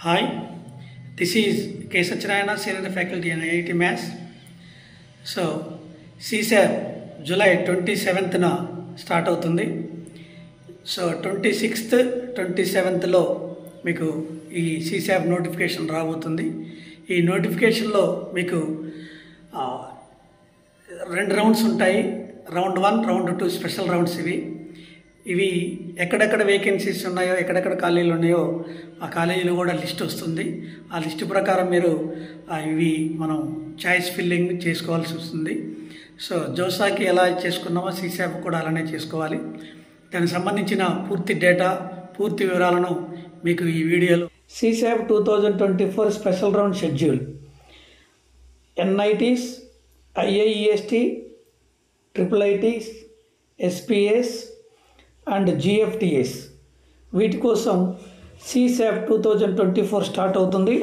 Hi, this is K. Satyanarayana, Senior Faculty in IIT Maths. So, CSAP July 27th na start అవుతుంది. So 26th 27thలో మీకు ఈ CSAP notification రాబోతుంది. ఈ నోటిఫికేషన్లో మీకు రెండు రౌండ్స్ ఉంటాయి. రౌండ్ 1, రౌండ్ 2 స్పెషల్ రౌండ్స్ ఇవి ఎక్కడెక్కడ వేకెన్సీస్ ఉన్నాయో, ఎక్కడెక్కడ ఖాళీలు ఉన్నాయో ఆ కాలేజీలో కూడా లిస్ట్ వస్తుంది. ఆ లిస్ట్ ప్రకారం మీరు ఇవి మనం చాయిస్ ఫిల్లింగ్ చేసుకోవాల్సి వస్తుంది. సో జోసాకి ఎలా చేసుకున్నామో CSAP కూడా అలానే చేసుకోవాలి. దానికి సంబంధించిన పూర్తి డేటా, పూర్తి వివరాలను మీకు ఈ వీడియోలో CSAP 2024 special round schedule, NITs, IIEST, IIITs, SPS and GFTS వీటి కోసం CSAP 2024 స్టార్ట్ అవుతుంది.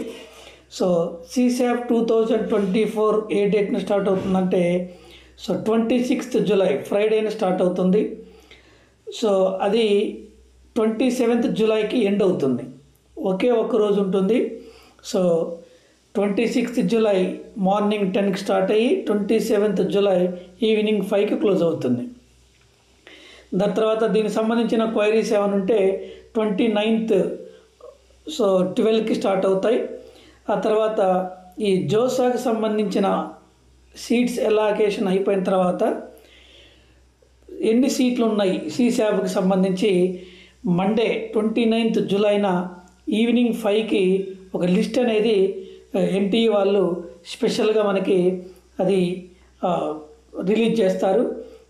సో CSAP 2024 ఏ డేట్ని స్టార్ట్ అవుతుందంటే 26th జూలై ఫ్రైడేని స్టార్ట్ అవుతుంది. సో అది 27th జూలైకి ఎండ్ అవుతుంది. ఒకే ఒక్క రోజు ఉంటుంది. సో 26th జూలై మార్నింగ్ 10కి స్టార్ట్ అయ్యి 27th జూలై ఈవినింగ్ 5కి క్లోజ్ అవుతుంది. దాని తర్వాత దీనికి సంబంధించిన క్వైరీస్ ఏమైనా ఉంటే 29th 12కి స్టార్ట్ అవుతాయి. ఆ తర్వాత ఈ జోసాకి సంబంధించిన సీట్స్ ఎలాకేషన్ అయిపోయిన తర్వాత ఎన్ని సీట్లు ఉన్నాయి CSAPకి సంబంధించి మండే 29th జూలైన ఈవినింగ్ 5కి ఒక లిస్ట్ అనేది NTE వాళ్ళు స్పెషల్గా మనకి అది రిలీజ్ చేస్తారు.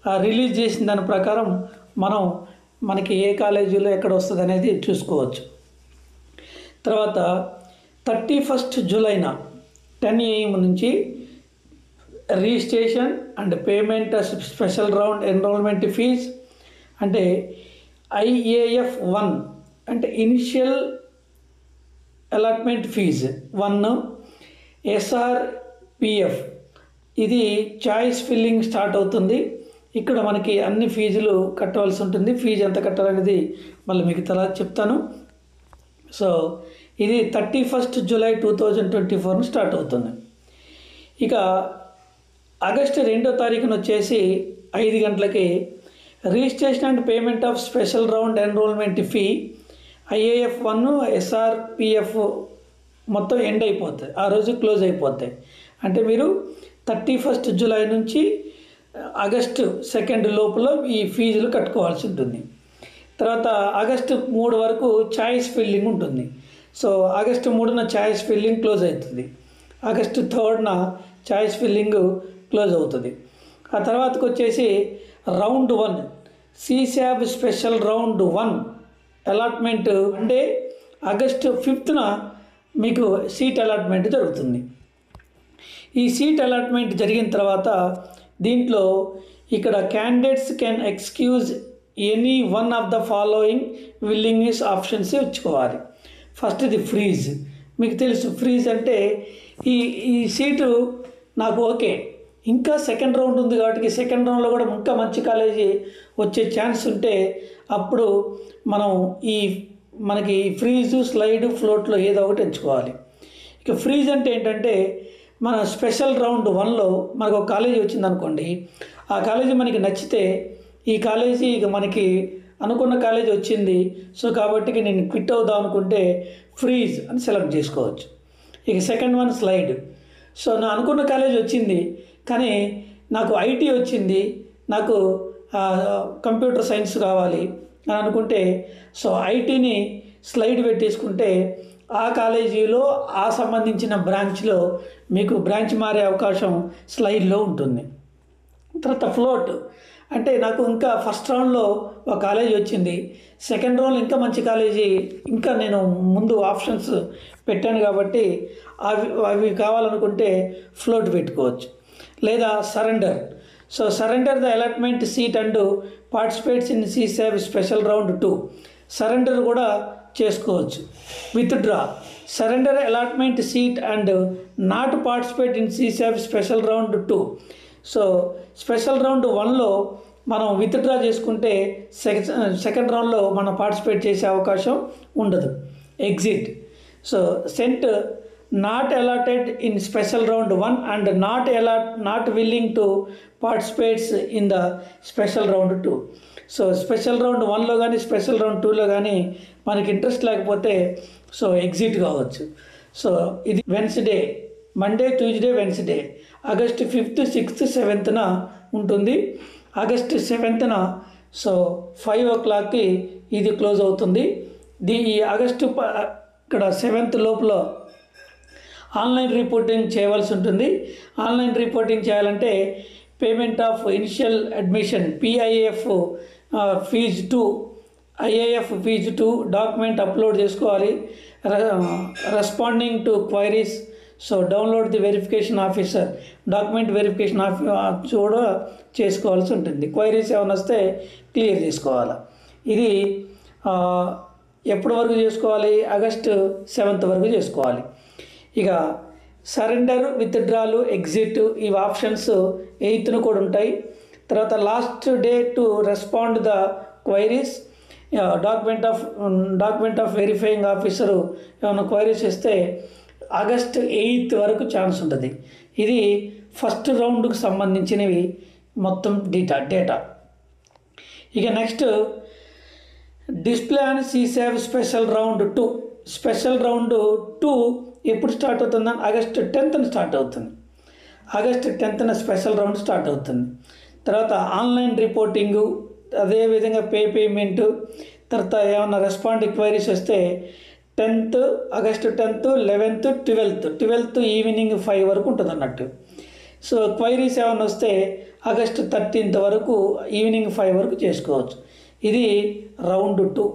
ఆ రిలీజ్ చేసిన దాని ప్రకారం మనకి ఏ కాలేజీలో ఎక్కడ వస్తుంది అనేది చూసుకోవచ్చు. తర్వాత 31st జూలైన 10 AM నుంచి registration and payment special round enrollment fee అంటే IAF 1 అంటే ఇనిషియల్ అలాట్మెంట్ ఫీజ్ 1, SRPF ఇది చాయిస్ ఫిల్లింగ్ స్టార్ట్ అవుతుంది. ఇక్కడ మనకి అన్ని ఫీజులు కట్టవలసి ఉంటుంది. ఫీజు ఎంత కట్టాలనేది మళ్ళీ మీకు తర్వాత చెప్తాను. సో ఇది 31st జూలై 2024 స్టార్ట్ అవుతుంది. ఇక ఆగస్టు 2వ తారీఖున వచ్చేసి 5 గంటలకి registration and payment of special round enrollment fee IAF 1, SRPF మొత్తం ఎండ్ అయిపోతాయి. ఆ రోజు క్లోజ్ అయిపోతాయి. అంటే మీరు 31st జూలై నుంచి ఆగస్టు 2 లోపల ఈ ఫీజులు కట్టుకోవాల్సి ఉంటుంది. తర్వాత ఆగస్టు 3 వరకు చాయిస్ ఫిల్లింగ్ ఉంటుంది. సో ఆగస్టు 3న చాయిస్ ఫిల్లింగ్ క్లోజ్ అవుతుంది. ఆగస్టు 3న చాయిస్ ఫిల్లింగ్ క్లోజ్ అవుతుంది. ఆ తర్వాతకు వచ్చేసి round 1 CSAP special round 1 allotment అంటే ఆగస్టు 5న మీకు సీట్ అలాట్మెంట్ జరుగుతుంది. ఈ సీట్ అలాట్మెంట్ జరిగిన తర్వాత దీంట్లో ఇక్కడ candidates can excuse any one of the following willingness options ఇచ్చుకోవాలి. ఫస్ట్ ఇది ఫ్రీజ్. మీకు తెలుసు ఫ్రీజ్ అంటే ఈ సీటు నాకు ఓకే, ఇంకా సెకండ్ రౌండ్ ఉంది కాబట్టి సెకండ్ రౌండ్లో కూడా ఇంకా మంచి కాలేజీ వచ్చే ఛాన్స్ ఉంటే అప్పుడు మనం మనకి ఫ్రీజు, స్లైడ్, ఫ్లోట్లో ఏదో ఒకటి ఎంచుకోవాలి. ఇక ఫ్రీజ్ అంటే ఏంటంటే మన స్పెషల్ రౌండ్ 1లో మనకు ఒక కాలేజీ వచ్చిందనుకోండి, ఆ కాలేజీ మనకి నచ్చితే ఈ కాలేజీ ఇక మనకి అనుకున్న కాలేజీ వచ్చింది, సో కాబట్టి నేను క్విట్ అవుదాం అనుకుంటే ఫ్రీజ్ అని సెలెక్ట్ చేసుకోవచ్చు. ఇక సెకండ్ వన్ స్లైడ్. సో నా అనుకున్న కాలేజీ వచ్చింది కానీ నాకు IT వచ్చింది, నాకు కంప్యూటర్ సైన్స్ కావాలి అని అనుకుంటే సో ITని స్లైడ్ పెట్టేసుకుంటే ఆ కాలేజీలో ఆ సంబంధించిన బ్రాంచ్లో మీకు బ్రాంచ్ మారే అవకాశం స్లైడ్లో ఉంటుంది. తర్వాత ఫ్లోట్ అంటే నాకు ఇంకా ఫస్ట్ రౌండ్లో ఒక కాలేజీ వచ్చింది, సెకండ్ రౌండ్లో ఇంకా మంచి కాలేజీ ఇంకా నేను ముందు ఆప్షన్స్ పెట్టాను కాబట్టి అవి కావాలనుకుంటే ఫ్లోట్ పెట్టుకోవచ్చు. లేదా surrender. So surrender the allotment seat and participates in CSAP special round 2 surrender కూడా చేసుకోవచ్చు. Withdraw surrender allotment seat and not participate in CSAP special round 2. So special round 1లో మనం విత్డ్రా చేసుకుంటే సెకండ్ రౌండ్లో మనం పార్టిసిపేట్ చేసే అవకాశం ఉండదు. Exit. So sent not allotted in special round 1 and not willing to participates in the special round 2. So special round 1లో కానీ స్పెషల్ రౌండ్ 2లో కానీ మనకి ఇంట్రెస్ట్ లేకపోతే సో ఎగ్జిట్ కావచ్చు. సో ఇది Wednesday, Monday, Tuesday, Wednesday August 5th, 6th, 7th ఉంటుంది. August 7th so 5 o'clockకి ఇది క్లోజ్ అవుతుంది. ఈ ఆగస్టు ఇక్కడ 7th లోపల ఆన్లైన్ రిపోర్టింగ్ చేయవలసి ఉంటుంది. ఆన్లైన్ రిపోర్టింగ్ చేయాలంటే payment of initial admission PIF fees 2 IIF fees 2 document upload చేసుకోవాలి. Responding to queries so download the verification officer document verification కూడా చేసుకోవాల్సి ఉంటుంది. క్వైరీస్ ఏమైనా వస్తే క్లియర్ చేసుకోవాలి. ఇది ఎప్పటి వరకు చేసుకోవాలి? ఆగస్టు 7th వరకు చేసుకోవాలి. ఇక సరెండర్, విత్డ్రాలు, ఎగ్జిట్ ఇవి ఆప్షన్స్ 8th కూడా ఉంటాయి. తర్వాత last day to respond the queries document of verifying officer ఏమైనా క్వైరీస్ ఇస్తే ఆగస్ట్ 8th వరకు ఛాన్స్ ఉంటుంది. ఇది ఫస్ట్ రౌండ్కి సంబంధించినవి మొత్తం డేటా. ఇక next display and CSAV special round 2. Special round 2 ఎప్పుడు స్టార్ట్ అవుతుందని ఆగస్ట్ 10th స్టార్ట్ అవుతుంది. August 10th special round start అవుతుంది. తర్వాత ఆన్లైన్ రిపోర్టింగు, అదేవిధంగా పేమెంట్, తర్వాత ఏమైనా రెస్పాండ్ క్వైరీస్ వస్తే August 10th, 11th, 12th evening 5 వరకు ఉంటుంది అన్నట్టు. సో క్వైరీస్ ఏమైనా వస్తే ఆగస్ట్ 13th వరకు ఈవినింగ్ 5 వరకు చేసుకోవచ్చు. ఇది రౌండ్ 2.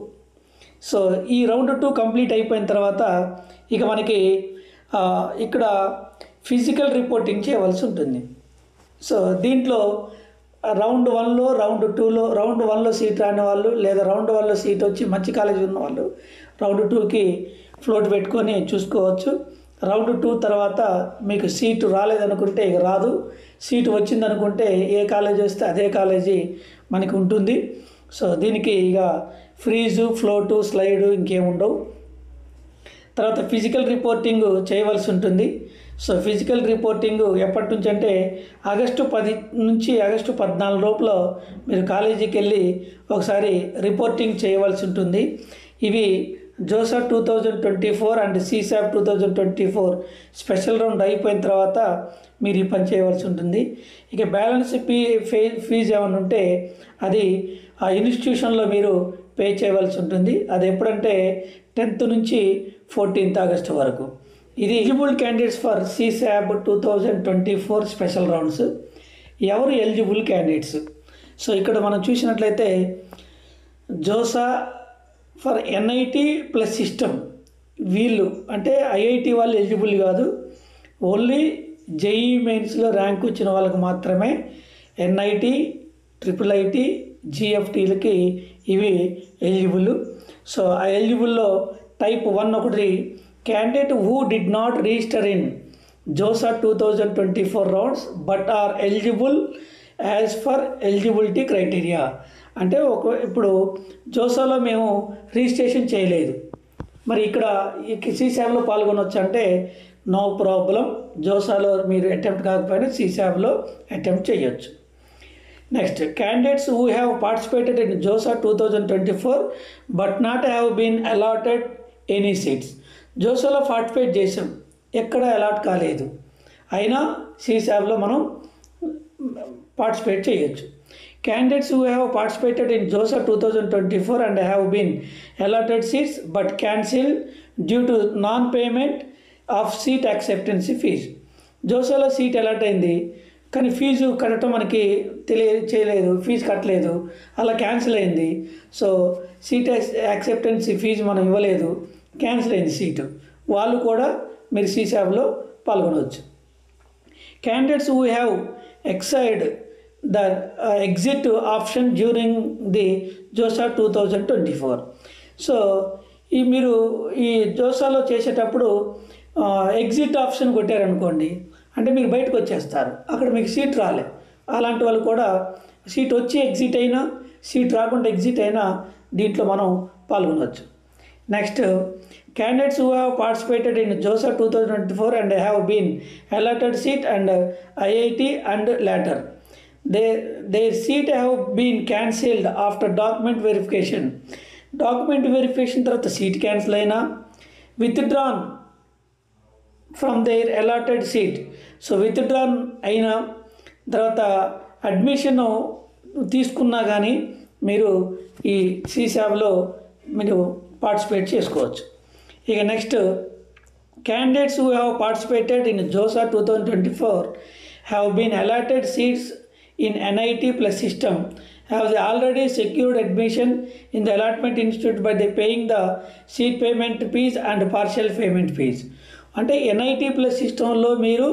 సో ఈ రౌండ్ 2 కంప్లీట్ అయిపోయిన తర్వాత ఇక మనకి ఇక్కడ ఫిజికల్ రిపోర్టింగ్ చేయవలసి ఉంటుంది. సో దీంట్లో రౌండ్ 1లో, రౌండ్ 2లో, రౌండ్ 1లో సీట్ రాని వాళ్ళు లేదా రౌండ్ 1లో సీట్ వచ్చి మంచి కాలేజీ ఉన్న వాళ్ళు రౌండ్ 2కి ఫ్లోట్ పెట్టుకొని చూసుకోవచ్చు. రౌండ్ 2 తర్వాత మీకు సీటు రాలేదనుకుంటే ఇక రాదు, సీటు వచ్చిందనుకుంటే ఏ కాలేజీ వస్తే అదే కాలేజీ మనకి ఉంటుంది. సో దీనికి ఇక ఫ్రీజు, ఫ్లోటు, స్లైడు ఇంకేముండవు. తర్వాత ఫిజికల్ రిపోర్టింగ్ చేయవలసి ఉంటుంది. సో ఫిజికల్ రిపోర్టింగ్ ఎప్పటి నుంచి అంటే ఆగస్టు 10 నుంచి ఆగస్టు 14 లోపల మీరు కాలేజీకి వెళ్ళి ఒకసారి రిపోర్టింగ్ చేయవలసి ఉంటుంది. ఇవి JoSAA 2024 and CSAV 2024 special round అయిపోయిన తర్వాత మీరు ఈ పని చేయవలసి ఉంటుంది. ఇక బ్యాలెన్స్ ఫీజు ఏమైనా ఉంటే అది ఆ ఇన్స్టిట్యూషన్లో మీరు పే చేయవలసి ఉంటుంది. అది ఎప్పుడంటే 10th నుంచి 14th ఆగస్టు వరకు. ఇది eligible candidates for CSAV 2024 special rounds. ఎవరు ఎలిజిబుల్ క్యాండిడేట్స్? సో ఇక్కడ మనం చూసినట్లయితే JoSAA for NIT plus system వీళ్ళు అంటే IIT వాళ్ళు ఎలిజిబుల్ కాదు. ఓన్లీ JEE మెయిన్స్లో ర్యాంక్ వచ్చిన వాళ్ళకి మాత్రమే NIT, IIIT, GFTలకి ఇవి ఎలిజిబుల్. సో ఆ ఎలిజిబుల్లో టైప్ 1 ఒకటి candidate who did not register in JoSAA 2024 rounds but are eligible as per eligibility criteria. అంటే ఇప్పుడు జోసాలో మేము రిజిస్ట్రేషన్ చేయలేదు, మరి ఇక్కడ ఈ CSAVలో పాల్గొనవచ్చు అంటే నో ప్రాబ్లం. జోసాలో మీరు అటెంప్ట్ కాకపోయినా CSAVలో అటెంప్ట్ చేయొచ్చు. Next candidates who have participated in JoSAA 2024 but not have been allotted any seats. జోసాలో పార్టిసిపేట్ చేసాం, ఎక్కడ అలాట్ కాలేదు, అయినా CSAVలో మనం పార్టిసిపేట్ చేయొచ్చు. Candidates who have participated in JOSA 2024 and have been allotted seats but cancelled due to non-payment of seat acceptance fees. జోసాలో seat allot అయింది కానీ ఫీజు కట్టడం మనకి చేయలేదు, ఫీజు కట్టలేదు, అలా క్యాన్సిల్ అయింది. సో సీట్ యాక్సెప్టెన్స్ ఫీజు మనం ఇవ్వలేదు, క్యాన్సిల్ అయింది సీటు, వాళ్ళు కూడా మీరు CSAVలో పాల్గొనవచ్చు. Candidates who have Exide the exit option during the JOSA 2024. So మీరు ఈ జోసాలో చేసేటప్పుడు ఎగ్జిట్ ఆప్షన్ కొట్టారనుకోండి అంటే మీరు బయటకు వచ్చేస్తారు, అక్కడ మీకు సీట్ రాలే. అలాంటి వాళ్ళు కూడా సీట్ వచ్చి ఎగ్జిట్ అయినా, సీట్ రాకుండా ఎగ్జిట్ అయినా దీంట్లో మనం పాల్గొనవచ్చు. Next candidates who have participated in JOSA 2024 and have been allotted seat and IIT and later their seat have been cancelled after document verification. Document verification తర్వాత సీట్ క్యాన్సిల్ అయినా withdrawn from their allotted seat. So withdrawn అయినా తర్వాత admission తీసుకున్నా కానీ మీరు ఈ CSABలో మీరు participate చేసుకోవచ్చు. ఇక next candidates who have participated in JOSA 2024 have been allotted seats in NIT plus system have already secured admission in the allotment institute by the paying the seat payment fees and partial payment fees. అంటే NIT plus సిస్టంలో మీరు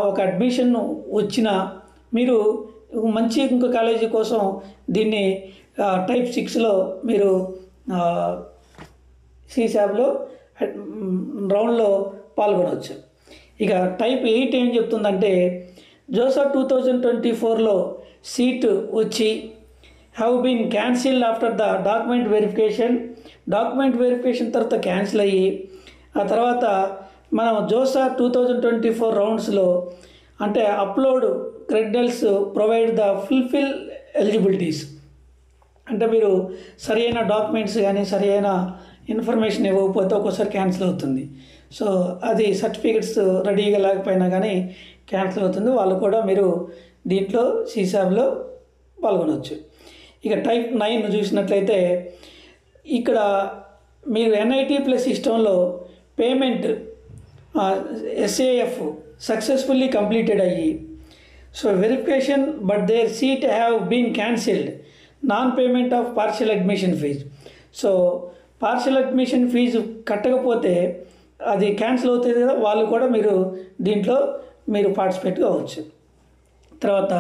ఒక admission వచ్చిన మీరు మంచి ఇంకో college కోసం దీన్ని టైప్ 6లో మీరు CSABలో రౌండ్లో పాల్గొనవచ్చు. ఇక టైప్ 8 ఏం చెప్తుందంటే JOSA 2024లో సీట్ వచ్చి have been cancelled after the document verification తర్వాత క్యాన్సిల్ అయ్యి ఆ తర్వాత మనం JOSA 2024 రౌండ్స్లో అంటే upload credentials provide the fulfil eligibilities అంటే మీరు సరి అయిన డాక్యుమెంట్స్ కానీ సరి అయిన ఇన్ఫర్మేషన్ ఇవ్వకపోతే ఒక్కోసారి క్యాన్సిల్ అవుతుంది. సో అది సర్టిఫికెట్స్ రెడీగా లేకపోయినా కానీ క్యాన్సిల్ అవుతుంది. వాళ్ళు కూడా మీరు దీంట్లో CSABలో పాల్గొనవచ్చు. ఇక టైప్ 9 చూసినట్లయితే ఇక్కడ మీరు NIT ప్లస్ సిస్టంలో పేమెంట్ SAF సక్సెస్ఫుల్లీ కంప్లీటెడ్ అయ్యి so verification but their seat have been cancelled non payment of partial admission fee. So partial admission fee కట్టకపోతే అది క్యాన్సిల్ అవుతుంది కదా, వాళ్ళు కూడా మీరు దీంట్లో మీరు పార్టిసిపేట్ కావచ్చు. తర్వాత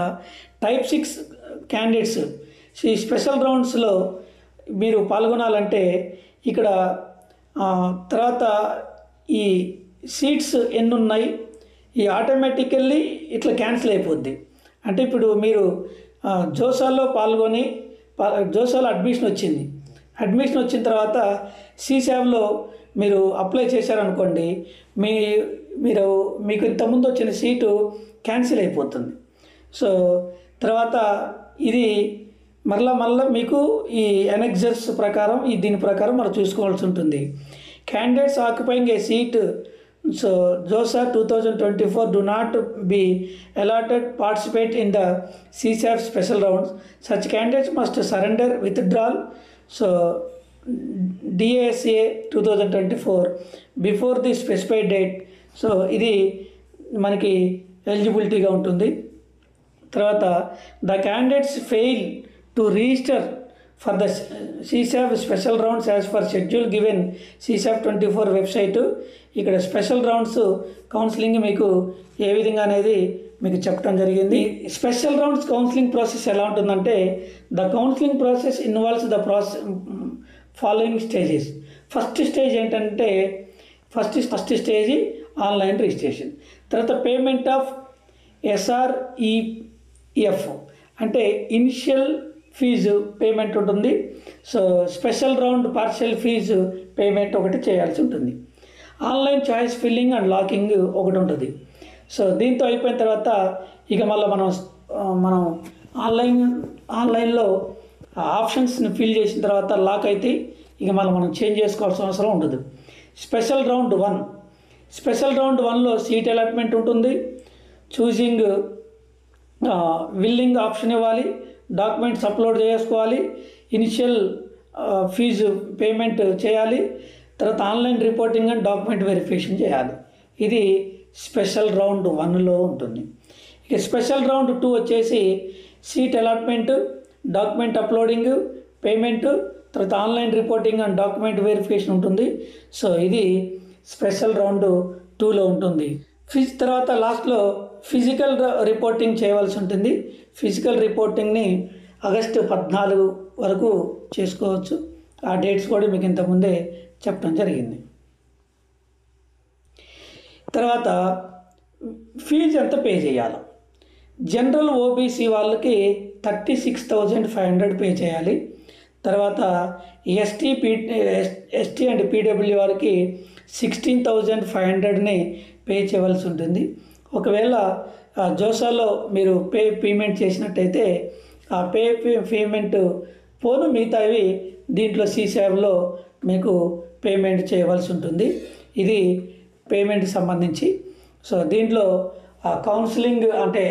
టైప్ 6 క్యాండిడేట్స్ ఈ స్పెషల్ రౌండ్స్లో మీరు పాల్గొనాలంటే ఇక్కడ తర్వాత ఈ సీట్స్ ఎన్ని ఉన్నాయి ఈ ఆటోమేటికల్లీ ఇట్లా క్యాన్సిల్ అయిపోద్ది. అంటే ఇప్పుడు మీరు జోసాలో పాల్గొని జోసాలో అడ్మిషన్ వచ్చిన తర్వాత CSABలో మీరు అప్లై చేశారనుకోండి మీకు ఇంతకుముందు వచ్చిన సీటు క్యాన్సిల్ అయిపోతుంది. సో తర్వాత ఇది మళ్ళీ మీకు ఈ ఎనెక్సర్స్ ప్రకారం దీని ప్రకారం మనం చూసుకోవాల్సి ఉంటుంది. Candidates occupying A seat so JOSA 2024 do not be allotted participate in the CSAB special rounds. Such candidates must surrender withdrawal so DASA 2024 before the specified date. So ఇది మనకి ఎలిజిబిలిటీగా ఉంటుంది. తర్వాత the candidates fail to register for the CSAB special rounds as for schedule given CSAB 24 website. ఇక్కడ special rounds counselling మీకు ఏ విధంగా అనేది మీకు చెప్పడం జరిగింది. స్పెషల్ రౌండ్స్ కౌన్సిలింగ్ ప్రాసెస్ ఎలా ఉంటుందంటే the counselling process involves the following stages. First stage ఏంటంటే ఫస్ట్ స్టేజ్ ఆన్లైన్ రిజిస్ట్రేషన్. తర్వాత పేమెంట్ ఆఫ్ SREF అంటే ఇనిషియల్ ఫీజు పేమెంట్ ఉంటుంది. So special round partial fee payment ఒకటి చేయాల్సి ఉంటుంది. Online choice filling and locking ఒకటి ఉంటుంది. సో దీంతో అయిపోయిన తర్వాత ఇక మళ్ళీ మనం ఆన్లైన్లో ఆప్షన్స్ని ఫిల్ చేసిన తర్వాత లాక్ అయితే ఇక మనం చేంజ్ చేసుకోవాల్సిన అవసరం ఉండదు. స్పెషల్ రౌండ్ 1లో సీట్ అలాట్మెంట్ ఉంటుంది. చూసింగ్ విల్లింగ్ ఆప్షన్ ఇవ్వాలి, డాక్యుమెంట్స్ అప్లోడ్ చేసుకోవాలి, ఇనిషియల్ ఫీజు పేమెంట్ చేయాలి, తర్వాత online reporting and document verification చేయాలి. ఇది స్పెషల్ రౌండ్ 1లో ఉంటుంది. ఇక స్పెషల్ రౌండ్ 2 వచ్చేసి seat allotment, document uploading, payment, తర్వాత online reporting and document verification ఉంటుంది. సో ఇది స్పెషల్ రౌండ్ 2లో ఉంటుంది. తర్వాత లాస్ట్లో ఫిజికల్ రిపోర్టింగ్ చేయవలసి ఉంటుంది. ఫిజికల్ రిపోర్టింగ్ని ఆగస్టు 14 వరకు చేసుకోవచ్చు. ఆ డేట్స్ కూడా మీకు ఇంతకుముందే చెప్పడం జరిగింది. తర్వాత ఫీజు ఎంత పే చేయాలి? జనరల్ OBC వాళ్ళకి 36,500 పే చేయాలి. తర్వాత ఎస్టీ అండ్ పీడబ్ల్యూ వారికి 16,500ని పే చేయవలసి ఉంటుంది. ఒకవేళ జోసాలో మీరు పేమెంట్ చేసినట్టయితే ఆ పేమెంట్ పోను మిగతావి దీంట్లో సీసాబ్లో మీకు పేమెంట్ చేయవలసి ఉంటుంది. ఇది పేమెంట్కి సంబంధించి. సో దీంట్లో కౌన్సిలింగ్ అంటే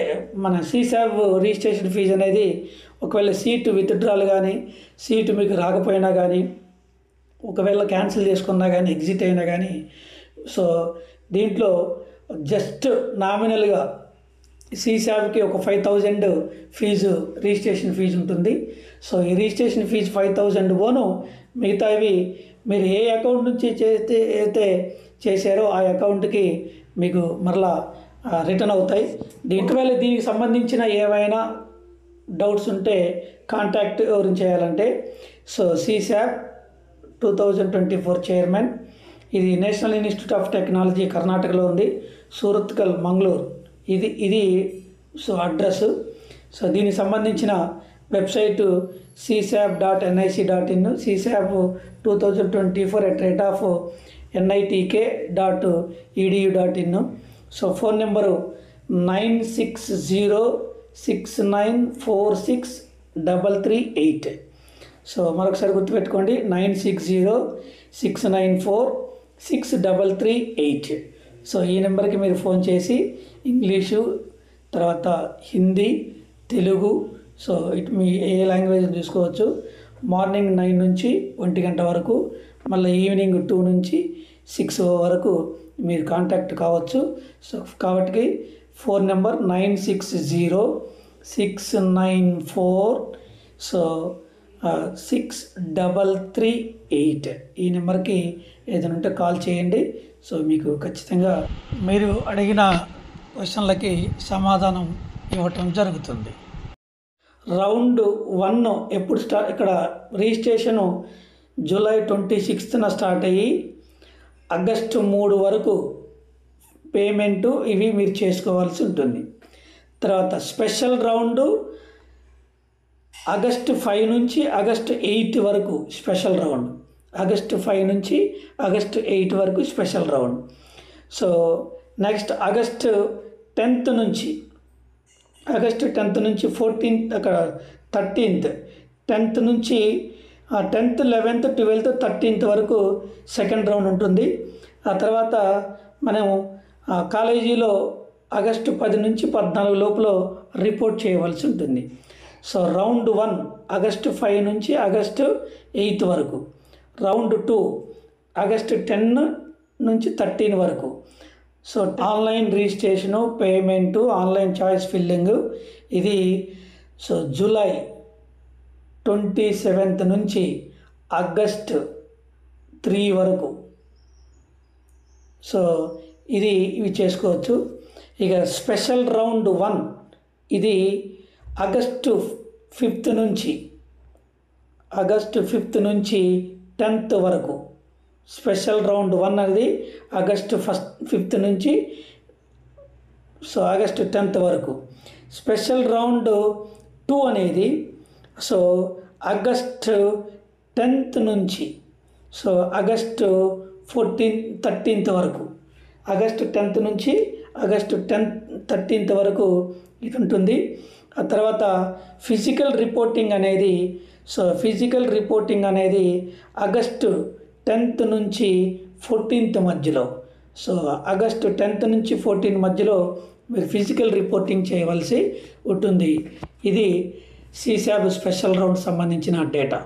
మన సీసాబ్ రిజిస్ట్రేషన్ ఫీజు అనేది ఒకవేళ సీటు విత్డ్రాల్ కానీ సీటు మీకు రాకపోయినా కానీ ఒకవేళ క్యాన్సిల్ చేసుకున్నా కానీ ఎగ్జిట్ అయినా కానీ సో దీంట్లో జస్ట్ నామినల్గా సీసాబ్కి ఒక 5,000 ఫీజు రిజిస్ట్రేషన్ ఫీజు ఉంటుంది. సో ఈ రిజిస్ట్రేషన్ ఫీజు 5,000 పోను మిగతావి మీరు ఏ అకౌంట్ నుంచి అయితే చేశారో ఆ అకౌంట్కి మీకు మరలా రిటర్న్ అవుతాయి. దీనికి సంబంధించిన ఏవైనా డౌట్స్ ఉంటే కాంటాక్ట్ ఎవరిని చేయాలంటే సో సీసాబ్ 2024 చైర్మన్, ఇది నేషనల్ ఇన్స్టిట్యూట్ ఆఫ్ టెక్నాలజీ కర్ణాటకలో ఉంది, సూరత్కల్ మంగళూరు. ఇది సో అడ్రస్. సో దీనికి సంబంధించిన website csab.nic.in, csab 2024@nitk.edu.in. So phone number 9606946338. So మరొకసారి గుర్తుపెట్టుకోండి, 9606946338. సో ఈ నెంబర్కి మీరు ఫోన్ చేసి ఇంగ్లీషు, తర్వాత హిందీ, తెలుగు, సో మీ ఏ లాంగ్వేజ్ చూసుకోవచ్చు. మార్నింగ్ 9 నుంచి 1 గంట వరకు, మళ్ళీ ఈవినింగ్ 2 నుంచి 6 వరకు మీరు కాంటాక్ట్ కావచ్చు. సో కాబట్టి ఫోన్ నెంబర్ 9606946338. ఈ నెంబర్కి ఏదైనా ఉంటే కాల్ చేయండి. సో మీకు ఖచ్చితంగా మీరు అడిగిన క్వశ్చన్లకి సమాధానం ఇవ్వటం జరుగుతుంది. రౌండ్ 1 ఎప్పుడు ఇక్కడ రిజిస్ట్రేషను జూలై 26న స్టార్ట్ అయ్యి ఆగస్టు 3 వరకు పేమెంటు ఇవి మీరు చేసుకోవాల్సి ఉంటుంది. తర్వాత స్పెషల్ రౌండు ఆగస్టు 5 నుంచి ఆగస్టు 8 వరకు స్పెషల్ రౌండ్, ఆగస్టు 5 నుంచి ఆగస్టు 8 వరకు special round. So next August 10th నుంచి 14th, అక్కడ 13th, 10th నుంచి 10th, 11th, 12th, 13th వరకు సెకండ్ రౌండ్ ఉంటుంది. ఆ తర్వాత మనం కాలేజీలో ఆగస్టు 10 నుంచి 14 లోపల రిపోర్ట్ చేయవలసి ఉంటుంది. సో రౌండ్ 1 ఆగస్టు 5 నుంచి ఆగస్టు 8 వరకు, రౌండ్ 2 ఆగస్టు 10 నుంచి 13 వరకు. So online registration, payment, online choice filling ఇది సో జూలై 27th నుంచి ఆగస్టు 3 వరకు. సో ఇవి చేసుకోవచ్చు. ఇక స్పెషల్ రౌండ్ 1 ఇది ఆగస్టు 5th నుంచి 10th వరకు. స్పెషల్ రౌండ్ 1 అనేది ఆగస్టు 5th నుంచి సో ఆగస్టు 10th వరకు. స్పెషల్ రౌండ్ 2 అనేది సో ఆగస్టు 10th నుంచి సో ఆగస్టు 13th వరకు, ఆగస్టు 10th నుంచి ఆగస్టు 13th వరకు ఇది ఉంటుంది. ఆ తర్వాత ఫిజికల్ రిపోర్టింగ్ అనేది ఆగస్టు 10th నుంచి 14th మధ్యలో. సో ఆగస్టు 10th నుంచి 14 మధ్యలో మీరు ఫిజికల్ రిపోర్టింగ్ చేయవలసి ఉంటుంది. ఇది సీసాబ్ స్పెషల్ రౌండ్ సంబంధించిన డేటా.